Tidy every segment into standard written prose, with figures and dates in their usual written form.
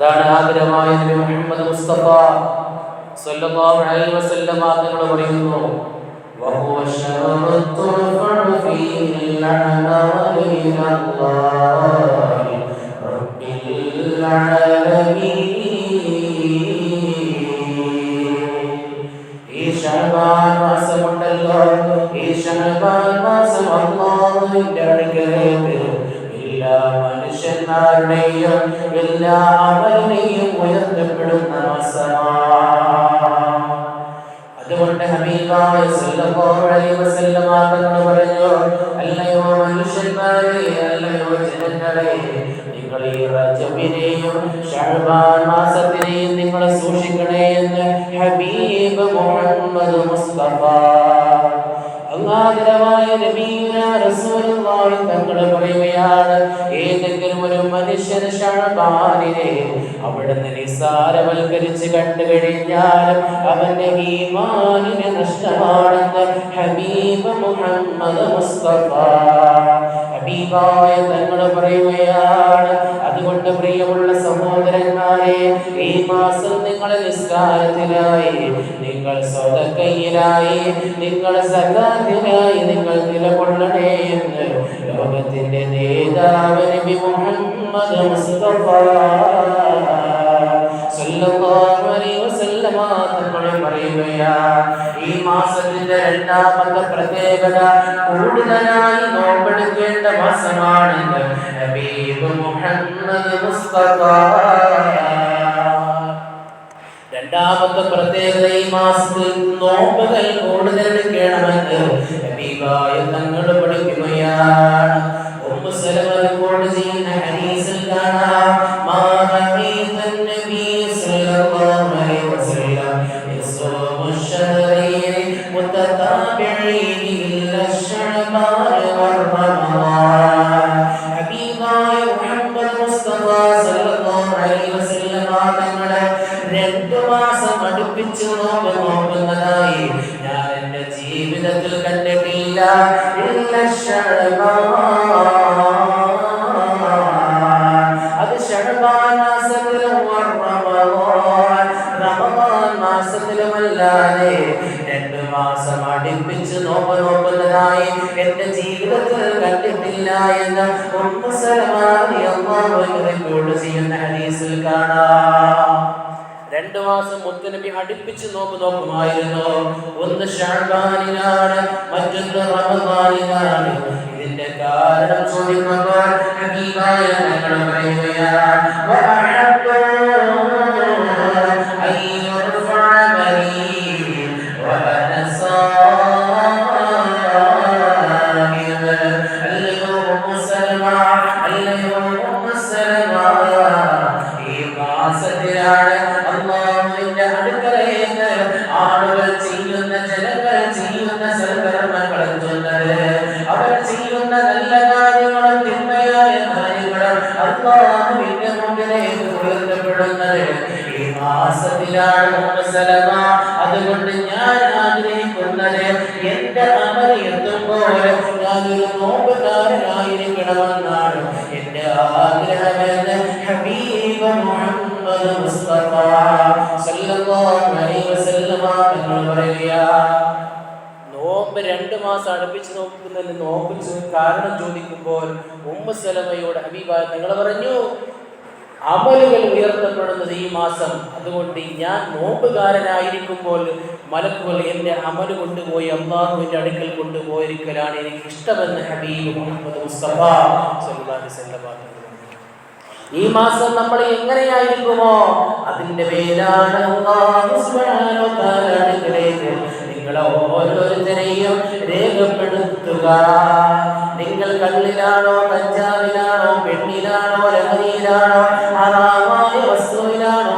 അതാണ് ആഗ്രഹമായ നബി മുഹമ്മദ് മുസ്തഫ സല്ലല്ലാഹു അലൈഹി വസല്ലം തങ്ങൾ പറയുന്നു വഹുവ ശററു തുർഫഉ ഫീഹി അൽഅമാലു ഇലല്ലാഹി റബ്ബിൽ ആലമീൻ. ഈ ശഅബാൻ മാസമുണ്ടല്ലോ, ഈ ശഅബാൻ മാസം അല്ലാഹുവിന്റെ അടുക്കലേക്ക് എല്ലാ മനുഷ്യന്മാരുടെയും എല്ലാ അമലിനെയും ഉയർത്തപ്പെടുന്ന മാസമാണ്. അതുകൊണ്ട് ഹബീബായ സല്ലല്ലാഹു അലൈഹി വസല്ലം തങ്ങൾ പറഞ്ഞു, അല്ലയോ മനുഷ്യന്മാരെ, അല്ലയോ ജനങ്ങളെ, നിങ്ങൾ ഈ റജബിനെയും ശഅബാൻ മാസത്തിനെയും നിങ്ങൾ സൂക്ഷിക്കണേ എന്ന് ഹബീബ് മുഹമ്മദ് മുസ്തഫ അല്ലാഹുവിന്റെ നബിയുനാ റസൂലുള്ളാഹി തങ്ങൾ പറയുകയാണ്, ഏതെങ്കിലും ഒരു മനുഷ്യൻ ശഅബാനിനെ അവിടുന്ന് നിസ്സാരവൽക്കരിച്ച് കണ്ടു കഴിഞ്ഞാൽ അവന്റെ ഈമാനിന് നഷ്ടമാണെന്ന് ഹബീബ് മുഹമ്മദ് മുസ്തഫ ഹബീബായ തങ്ങൾ പറയുകയാണ്. അതുകൊണ്ട് പ്രിയമുള്ള സഹോദരന്മാരെ, ഈ മാസം നിങ്ങൾ നിസ്കാരത്തിലായി, നിങ്ങൾ സ്വതക്കയിലായി, നിങ്ങൾ സകാത്തിലായി നിങ്ങൾ നിലകൊള്ളണേ എന്ന് ലോകത്തിന്റെ നേതാവ് നബി മുഹമ്മദ് മുസ്തഫ സല്ലല്ലാഹു അലൈഹി വസല്ലം തങ്ങൾ പറയുകയാണ്. ഈ മാസത്തിന്റെ രണ്ടാമത്തെ പ്രത്യേകത കൂടുതലായി നോമ്പെടുക്കേണ്ട മാസമാണെന്ന് ഹബീബ് മുഹമ്മദ് മുസ്തഫ. രണ്ടാമത്തെ പ്രത്യേകത, ഈ മാസത്തിൽ നോമ്പുകൾ കൂടുതൽ എടുക്കണമെന്ന് ഹബീബായ തങ്ങൾ പഠിക്കുകയാണ്. ഉമ്മു സലമ റിപ്പോർട്ട് ചെയ്യുന്ന ഹദീസിൽ കാണാം, നോക്കുന്നതായി ഞാൻ എന്റെ ജീവിതത്തിൽ കണ്ടിട്ടില്ല. അത് ശഅബാൻ മാസത്തിലും റമദാൻ മാസത്തിലുമല്ലാതെ 2 മാസം അടുപ്പിച്ച് നോക്കുന്നതായി എന്റെ ജീവിതത്തിൽ കണ്ടിട്ടില്ല എന്ന് ഉമ്മു സലമ റളിയല്ലാഹു അൻഹ റിപ്പോർട്ട് ചെയ്യുന്ന ഹദീസിൽ കാണാം. 2 മാസം മുത്തനബി അടുപ്പിച്ച് നോക്കുമായിരുന്നു. ഒന്ന് ശഅബാനിലാണ്, മറ്റൊന്ന് റമദാനിലാണ്. ഇതിന്റെ കാരണം ചോദിക്കുമ്പോൾ ഹബീബായ തങ്ങൾ പറയുകയാണ്, അല്ലാഹുവിന്റെ അടുക്കലേക്ക് ആളുകൾ ചെയ്യുന്ന, ജനങ്ങൾ ചെയ്യുന്ന സൽക്കർമ്മങ്ങൾ ചൊന്നത്, അവർ ചെയ്യുന്ന നല്ല കാര്യങ്ങളും തിന്മയായ കാര്യങ്ങളും അല്ലാഹുവിന്റെ മുമ്പിലേക്ക് ഉയർത്തപ്പെടുന്നത് ഈ മാസത്തിലാണ് ഉമ്മു സലമ. അതുകൊണ്ട് ഞാൻ ആഗ്രഹിക്കുന്നത് എന്റെ അമൽ എത്തുമ്പോൾ ഞാനൊരു നോമ്പുകാരനായിരിക്കണമെന്നാണ് എന്റെ ആഗ്രഹമെന്ന് ഹബീബ് മുഹമ്മദ് മുസ്തഫ സല്ലല്ലാഹു അലൈഹി വസല്ലം തങ്ങൾ പറയുകയാണ്. നോമ്പ് 2 മാസം അടുപ്പിച്ച് നോക്കുന്നതിന് നോമ്പ് കാരണം ചോദിക്കുമ്പോൾ ഉമ്മു സലമയോട് ഹബീബായ തങ്ങൾ പറഞ്ഞു, അമലുകൾ ഉയർത്തപ്പെടുന്നത് ഈ മാസം. അതുകൊണ്ട് ഞാൻ നോമ്പുകാരനായിരിക്കുമ്പോൾ മലക്കുകൾ എന്റെ അമല് കൊണ്ടുപോയി അല്ലാഹുവിന്റെ അടുക്കൽ കൊണ്ടുപോയിരിക്കലാണ് എനിക്ക് ഇഷ്ടമെന്ന് ഹബീബ് മുഹമ്മദ് മുസ്തഫ സല്ലല്ലാഹു അലൈഹി വസല്ലം. ഈ മാസം നമ്മൾ എങ്ങനെയായിരിക്കുമോ അതിന്റെ പേരാണ് അല്ലാഹു സുബ്ഹാനഹു വ തആലയുടെ അടുക്കലേക്ക് നിങ്ങളെ ഓരോരുത്തരെയും രേഖപ്പെടുത്തുക. നിങ്ങൾ കള്ളിലാണോ, കഞ്ചാവിലാണോ, പെണ്ണിലാണോ, ലഹരിയിലാണോ, ഹറാമായ വസ്തുവിലാണോ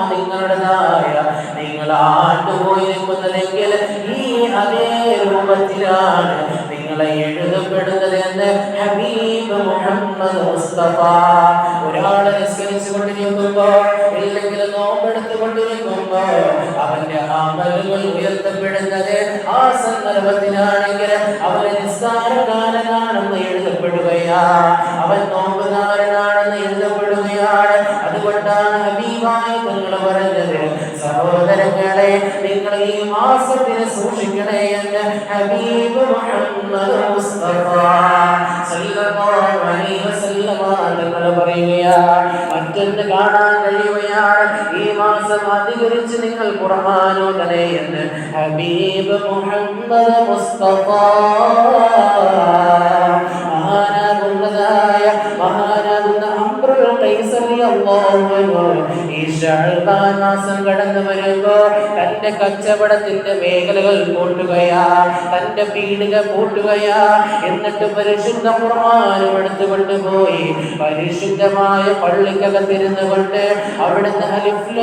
നിങ്ങൾ ആണ്ടുപോയിരിക്കുന്നതെങ്കിൽ ഈ അതേ രൂപത്തിലാണ് നിങ്ങളെ എഴുതപ്പെടുന്നത് എന്ന് ഹബീബ് മുഹമ്മദ് മുസ്തഫ. ഒരാളെ നിസ്കരിച്ചു കൊണ്ടിരിക്കുമ്പോ, ഇല്ലെങ്കിൽ നോമ്പെടുത്തു കൊണ്ടിരിക്കുമ്പോ അവന്റെ അമലുകൾ ഉയർത്തപ്പെടുന്നത് ആ സന്ദർഭത്തിലാണെങ്കിൽ അവൻ നിസ്സാരക്കാരനാണെന്ന് എഴുതപ്പെടുകയാണ്, അവൻ നോമ്പുകാരനാണെന്ന് എഴുതപ്പെടുകയാണ്. അതുകൊണ്ട് അതുകൊണ്ടാണ് ഹബീബായ തങ്ങൾ പറഞ്ഞത്, സഹോദരങ്ങളെ നിങ്ങൾ ഈ മാസത്തിനെ സൂക്ഷിക്കണേ എന്ന് ഹബീബ് മുഹമ്മദ് മുസ്തഫ സല്ലല്ലാഹു അലൈഹി വസല്ലം തങ്ങൾ പറയുകയാണ്. മറ്റൊന്ന് കാണാൻ കഴിയുകയാണ്, ഈ മാസം അധികരിച്ച് നിങ്ങൾ ഖുർആൻ ഓതണേ എന്ന് ഹബീബ് മുഹമ്മദ് മുസ്തഫ മഹാനാകുന്ന അംറുൽ ഖൈസ് റളിയല്ലാഹു അൻഹു ഈ ശഅബാൻ മാസം കടന്നു വരുമ്പോൾ തന്റെ കച്ചവടത്തിന്റെ മേഖലകൾ പൂട്ടുകയാ, തന്റെ പീടിക പൂട്ടുകയാ. എന്നിട്ട് പരിശുദ്ധ ഖുർആനും എടുത്തുകൊണ്ട് പോയി പരിശുദ്ധമായ പള്ളിക്കകത്തിരുന്നു കൊണ്ട് അവിടുന്ന് അലിഫ്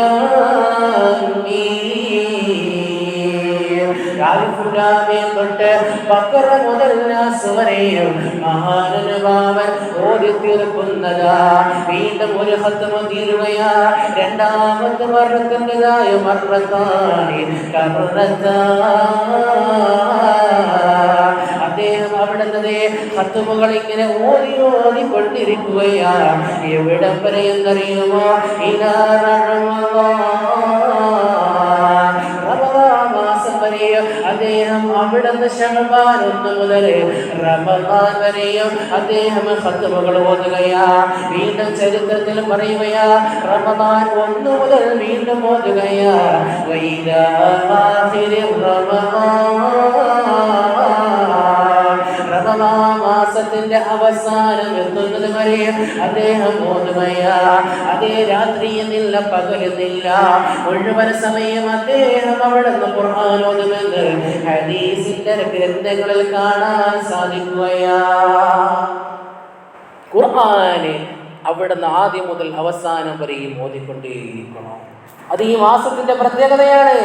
ലാം മീം തൊട്ട് ബഖറ മുതൽ നാസ് വരെയും മഹാനുഭാവൻ ഓതി തീർക്കുന്നതാ. വീണ്ടും ഒരു ഖത്മ തീരുകയാ, രണ്ടാമത്തെ മറക്കൻ്റെതായ മറക്കാനി കറത്താ. അദ്ദേഹം അവിടുത്തെ ഖത്മുകൾ ഇങ്ങനെ ഓതി ഓതി കൊണ്ടിരിക്കുകയാ. എവിടം വരെ എന്നറിയുമോ? ഇലാ അദ്ദേഹം അവിടുന്ന് ശഅബാൻ 1 മുതൽ റമദാൻ വരെയും അദ്ദേഹം ഖത്മുകൾ ഓതുകയാ. വീണ്ടും ചരിത്രത്തിൽ പറയുകയാ, റമദാൻ 1 മുതൽ വീണ്ടും ഓതുകയാ. വൈദാ ആഖിരി റമദാൻ മാസത്തിന്റെ അവസാനം എത്തുന്നത് വരെ അദ്ദേഹം ഓതുകയാ. അതേ രാത്രിയെന്നില്ല പകലെന്നില്ല മുഴുവൻ സമയം അദ്ദേഹം അവിടുന്ന് ഖുർആൻ ഓതുമെന്ന് ഹദീസിന്റെ ഗ്രന്ഥങ്ങളിൽ കാണാൻ സാധിക്കുകയാ. ഖുർആന് അവിടുന്ന് ആദ്യം മുതൽ അവസാനം വരെയും ഓതിക്കൊണ്ടേയിരിക്കണം. അത് ഈ മാസത്തിന്റെ പ്രത്യേകതയാണ്.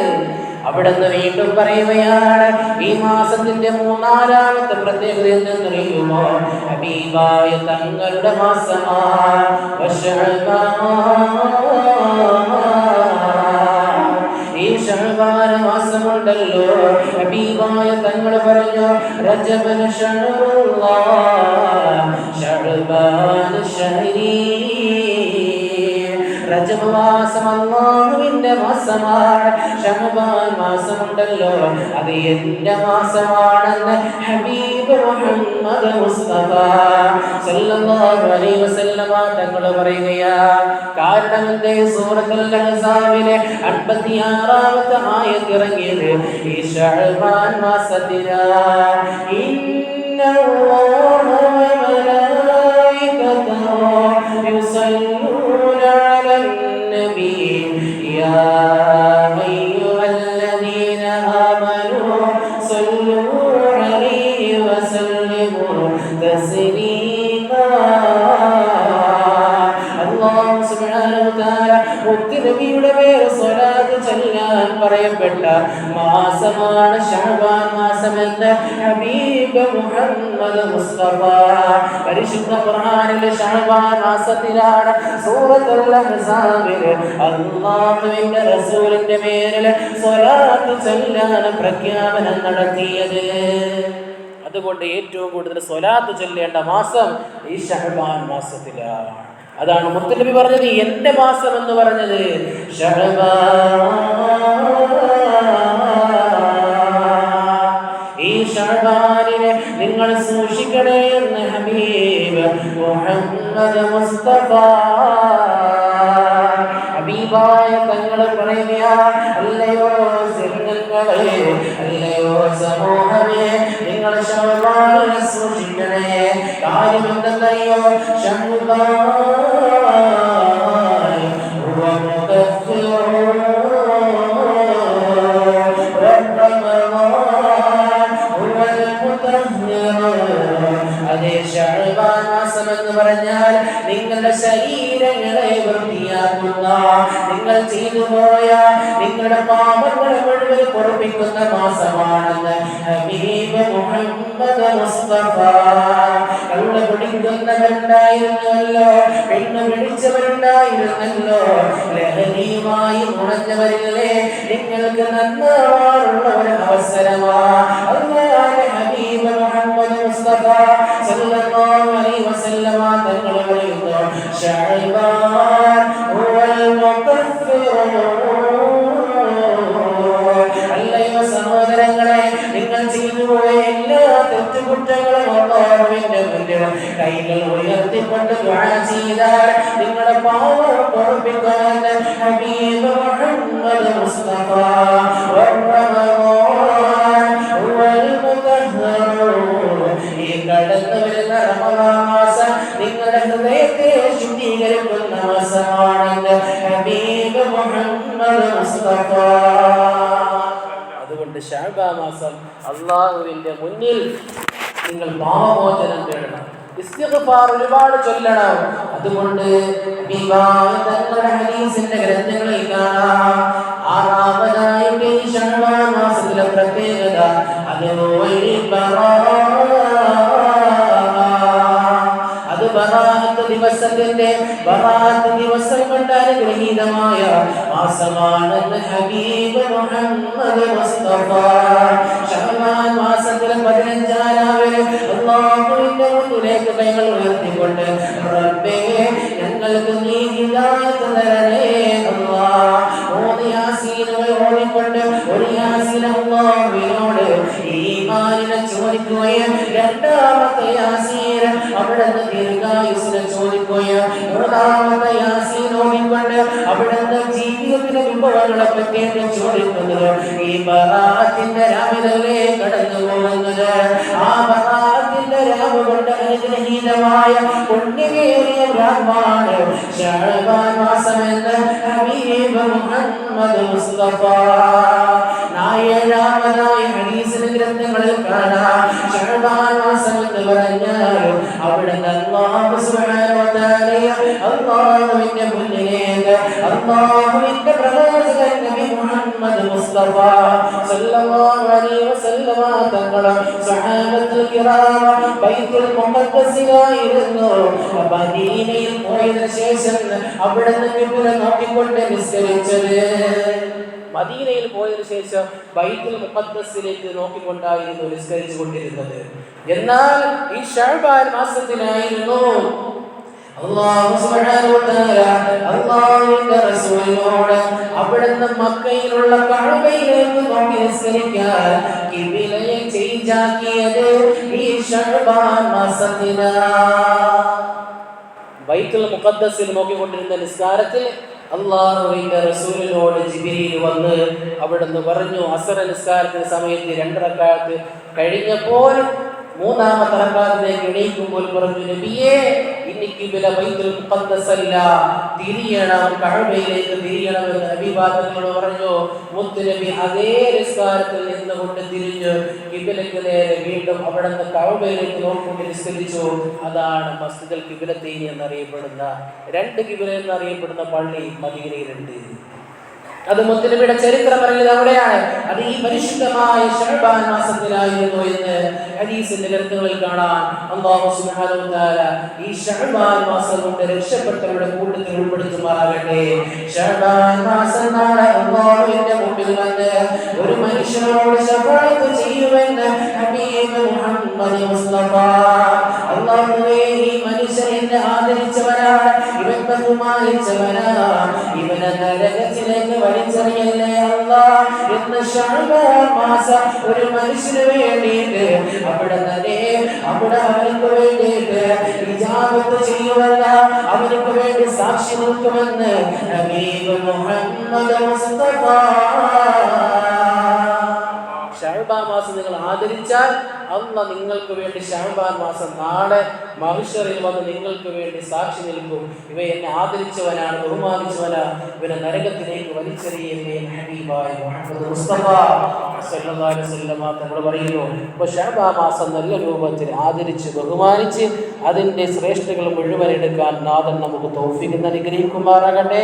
അവിടുന്ന് വീണ്ടും പറയുകയാണ്, ഈ മാസത്തിന്റെ 3-ാമത്തെ പ്രത്യേകത എന്തെന്നറിയുമോ? ഹബീബായ തങ്ങളുടെ മാസമാണ്. ഈ ശഅബാൻ മാസമുണ്ടല്ലോ, ഹബീബായ തങ്ങൾ പറഞ്ഞു, റജബൻ ശഅറുല്ലാഹ് ശഅബാൻ ശഹരി. റജബ് മാസം അല്ലാഹുവിന്റെ മാസമാണ്. ശഅബാൻ മാസമുണ്ടല്ലോ, അത് എന്റെ മാസമാണെന്ന് ഹബീബ് മുഹമ്മദ് മുസ്തഫ സല്ലല്ലാഹു അലൈഹി വസല്ലം തങ്ങൾ പറയുകയാ. കാരണം എന്തേ? സൂറത്തുൽ അഹ്സാബിലെ 56-ാമത്തെ ആയത്ത് ഇറങ്ങിയത് ഈ ശഅബാൻ മാസത്തിലാണ്. ഇന്നല്ലാഹ വ മലായികതഹു യുസല്ലൂന അലൻ നബി യാ അയ്യുഹല്ലദീന ആമനൂ സല്ലൂ അലൈഹി വസല്ലിമൂ തസ്ലീമാ. അല്ലാഹു സുബ്ഹാനഹു വ തആല മുത്തുനബിയുടെ പേര് സ്വലാത്ത് ചൊല്ലാൻ പറയപ്പെട്ട മാസമാണ് ശഅബാൻ മാസമെന്ന് ഹബീബ് മുഹമ്മദ് മുസ്തഫ പരിശുദ്ധ ഖുർആനിലെ ശഅബാൻ മാസത്തിലാണ് സൂറത്തുൽ അഹ്സാബിലെ അല്ലാഹുവിന്റെ റസൂലിന്റെ പേരിൽ സ്വലാത്ത് ചൊല്ലാൻ പ്രഖ്യാപനം നടത്തിയത്. അതുകൊണ്ട് ഏറ്റവും കൂടുതൽ സ്വലാത്ത് ചൊല്ലേണ്ട മാസം ഈ ശഅബാൻ മാസത്തിലാണ്. അതാണ് മുത്തുനബി പറഞ്ഞത് എന്റെ മാസം എന്ന് പറഞ്ഞത്. ഈ ശഅബാനിനെ നിങ്ങൾ സൂക്ഷിക്കണേ എന്ന് ഹബീബ് മുഹമ്മദ് മുസ്തഫ ഹബീബായ തങ്ങൾ പറയുകയാ. അല്ലയോ ജനങ്ങളെ, അല്ലയോ സമൂഹമേ, നിങ്ങൾ ശഅബാനിനെ സൂക്ഷിക്കണേ. കാര്യം എന്തെന്നറിയോ? ശഅബാൻ പറഞ്ഞാൽ നിങ്ങളുടെ ശരീരങ്ങളെ വൃത്തിയാക്കുന്ന, നിങ്ങൾ ചെയ്തു പോയ നിങ്ങളുടെ പാപങ്ങളെ മുഴുവൻ പൊറുപ്പിക്കുന്ന മാസമാണെന്ന് ഹബീബ് മുഹമ്മദ് മുസ്തഫ. കള്ള് കുടിക്കുന്നവരുണ്ടായിരുന്നല്ലോ, പെണ്ണ് പിടിച്ചവരുണ്ടായിരുന്നല്ലോ, ലഹരിയുമായി മുണഞ്ഞവരില്ലേ, നിങ്ങൾക്ക് നന്നാവാനുള്ള ഒരു അവസരമാണ്. അല്ലാഹുവിന്റെ ഹബീബ് മുഹമ്മദ് മുസ്തഫ സല്ലല്ലാഹു അലൈഹി വസല്ലം തങ്ങൾ പറയുന്നു, ശഅബാൻ ഹുവ قربك حبيب محمد مصطفى والرمضان هو المطهر ഈ കടന്നു വരുന്ന റമദാൻ മാസം നിങ്ങളുടെ ഹൃദയത്തെ ശുദ്ധീകരിക്കുന്ന മാസമാണ് ഹബീബ് മുഹമ്മദ് മുസ്തഫ. അതുകൊണ്ട് ശഅബാൻ മാസം അല്ലാഹുവിന്റെ മുന്നിൽ നിങ്ങൾ പാപമോചനം തേടണം, ഇസ്തിഗ്ഫാർ ഒരുപാട് ചൊല്ലണം. അതുകൊണ്ട് തങ്ങളുടെ ഹദീസിന്റെ ഗ്രന്ഥങ്ങളിൽ കാണാം, ആറാമതായിട്ട് ഈ ശഅബാൻ മാസത്തിലെ പ്രത്യേകത അത് ബറാഅത്ത് ദിവസത്തിന്റെ ബറാഅത്ത് ദിവസം കൊണ്ട് അനുഗ്രഹീതമായ മാസമാണെന്ന് ഹബീബ് മുഹമ്മദ് മുസ്തഫ. ശഅബാൻ മാസത്തിലെ 15 രാവിലെ അല്ലാഹുവിന്റെ മുന്നിലേക്ക് കൈകൾ ഉയർത്തിക്കൊണ്ട് റബ്ബേ ഞങ്ങൾക്ക് നീ ഹിദായത്ത് തരണേ അല്ലാഹ്. 3 യാസീനുകൾ ഓതിക്കൊണ്ട് ഒരു യാസീൻ അല്ലാഹുവിനോട് ഈമാനിനെ ചോദിക്കുകയും 2ാമത്തെ യാസീൻ അവിടുന്ന് ദീർഘായുസ്സിനെ ചോദിക്കുകയും 3ാമത്തെ യാസീൻ ഓതിക്കൊണ്ട് അവിടുന്ന് ജീവിതത്തിലെ വിഭവങ്ങളെ പറ്റിയിട്ട് ചോദിക്കുന്നത് ഈ ബറാഅത്തിന്റെ രാവിലെ കടന്നു പോകുന്നത്. ആ ബറാഅത്തിന്റെ രാവ് കൊണ്ട് അനുഗ്രഹീതമായ പുണ്യമേറിയ രാവാണ് ശഅബാൻ മാസം എന്ന് ഹബീബ് മുഹമ്മദ് മുസ്തഫ. 7ാമതായി ഹദീസിന്റെ ഗ്രന്ഥങ്ങളിൽ കാണാം, ശഅബാൻ മാസം എന്ന് പറഞ്ഞാൽ അവിടുന്ന് അല്ലാഹു സുബ്ഹാനഹു വ തആല അല്ലാഹുവിന്റെ മുന്നിലേക്ക് അല്ലാഹുവിന്റെ പ്രവാചകൻ നബി മുഹമ്മദ് മുസ്തഫ സല്ലല്ലാഹു അലൈഹി വസല്ലമ തങ്ങളെ സ്വഹാബത്തുൽ കിറാം ബൈത്തുൽ മുഖദ്ദസിലായിരുന്നു. മദീനയിൽ പോയതിനു ശേഷം അവിടുന്ന് ഖിബ്ല നോക്കിക്കൊണ്ട് നിസ്കരിച്ചത്. മദീനയിൽ പോയതിനു ശേഷം ബൈത്തുൽ മുഖദ്ദസിലേക്ക് നോക്കിക്കൊണ്ടായിരുന്നു നിസ്കരിച്ചു കൊണ്ടിരുന്നത്. എന്നാൽ ഈ ശഅബാൻ മാസത്തിലായിരുന്നു അല്ലാഹു സുബ്ഹാനഹു വ തആല അല്ലാഹുവിന്റെ റസൂലിനോട് അവിടുന്ന് മക്കയിലുള്ള കഅബയിലേക്ക് നോക്കി നിസ്കരിക്കാൻ ഖിബ്ലയെ ചേഞ്ച് ആക്കിയത് ഈ ശഅബാൻ മാസത്തിലാണ്. ബൈത്തുൽ മുഖദ്ദസിൽ നോക്കിക്കൊണ്ടിരുന്ന നിസ്കാരത്തിൽ അല്ലാഹുവിന്റെ റസൂലിനോട് ജിബ്രീൽ വന്ന് അവിടുന്ന് പറഞ്ഞു, അസ്ർ നിസ്കാരത്തിന്റെ സമയത്ത് 2 റക്അത്ത് കഴിഞ്ഞപ്പോൾ 3ാമത്തെ റക്അത്തിലേക്ക് എണീക്കുമ്പോൾ പറഞ്ഞു, നബിയേ ഇനി ഖിബ്ല ബൈത്തുൽ മുഖദ്ദസ് അല്ല, തിരിയണം, കഅബയിലേക്ക് തിരിയണം എന്ന് നബിവാദങ്ങളോട് പറഞ്ഞു. മുത്തുനബി അതേ നിസ്കാരത്തിൽ നിന്നുകൊണ്ട് തിരിഞ്ഞു ഖിബ്ലയ്ക്ക് നേരെ വീണ്ടും അവിടുന്ന് കഅബയിലേക്ക് നോക്കിക്കൊണ്ട് നിസ്കരിച്ചു. അതാണ് മസ്ജിദുൽ ഖിബ്ലത്തൈനി എന്നറിയപ്പെടുന്ന 2 ഖിബ്ല എന്നറിയപ്പെടുന്ന പള്ളി മദീനയിലുണ്ട്. അത് മുത്തുനബിയുടെ ചരിത്രം പറയുന്നത് അവിടെയാണ്. അത് ഈ പരിശുദ്ധമായ ശഅബാൻ മാസത്തിലായിരുന്നു എന്ന് ഹദീസിന്റെ ഗ്രന്ഥങ്ങളിൽ കാണാം. അല്ലാഹു സുബ്ഹാനഹു വ തആല ഈ ശഅബാൻ മാസം കൊണ്ട് രക്ഷപ്പെട്ടവരുടെ കൂട്ടത്തിൽ ഉൾപ്പെടുത്തുമാറാകട്ടെ. ശഅബാൻ മാസം നാളെ അല്ലാഹുവിന്റെ മുമ്പിൽ വന്ന് ഒരു മനുഷ്യനോട് ശഫാഅത്ത് ചെയ്യുമെന്ന് ഹബീബ് മുഹമ്മദ് മുസ്തഫ. അല്ലാഹുവേ ഈ മനുഷ്യൻ എന്നെ ആദരിച്ചവനാണ്, ഇവൻ ബഹുമാനിച്ചവനാണ്, ഇവനെ നരകത്തിലേക്ക് വലിച്ചെറിയല്ലേ അല്ലാഹ് എന്ന് ശഅബാൻ മാസം ഒരു മനുഷ്യന് വേണ്ടിയിട്ട് അവിടെ അവർക്ക് വേണ്ടിയിട്ട് ഇജാബത്ത് ചെയ്യുമെന്ന്, അവർക്ക് വേണ്ടി സാക്ഷി നിൽക്കുമെന്ന് ഹബീബ് മുഹമ്മദ് മുസ്തഫ. ശഅബാൻ മാസം നിങ്ങൾ ആദരിച്ചാൽ അല്ലാഹ് നിങ്ങൾക്ക് വേണ്ടി ശഅബാൻ മാസം നാളെ മഹ്ശറിൽ വന്ന് നിങ്ങൾക്ക് വേണ്ടി സാക്ഷി നിൽക്കും. ഇവ എന്നെ ആദരിച്ചവനാണ്, ബഹുമാനിച്ചവനാണ്, ഇവനെ നരകത്തിലേക്ക് വലിച്ചെറിയല്ലേ ഹബീബായ മുഹമ്മദ് മുസ്തഫ സല്ലല്ലാഹു അലൈഹി വസല്ലം തങ്ങൾ പറയുന്നു. അപ്പോൾ ശഅബാൻ മാസം നല്ല രൂപത്തിൽ ആദരിച്ച് ബഹുമാനിച്ച് അതിൻ്റെ ശ്രേഷ്ഠതകൾ മുഴുവൻ എടുക്കാൻ നാഥൻ നമുക്ക് തൗഫീഖ് അനുഗ്രഹിക്കുമാറാകട്ടെ.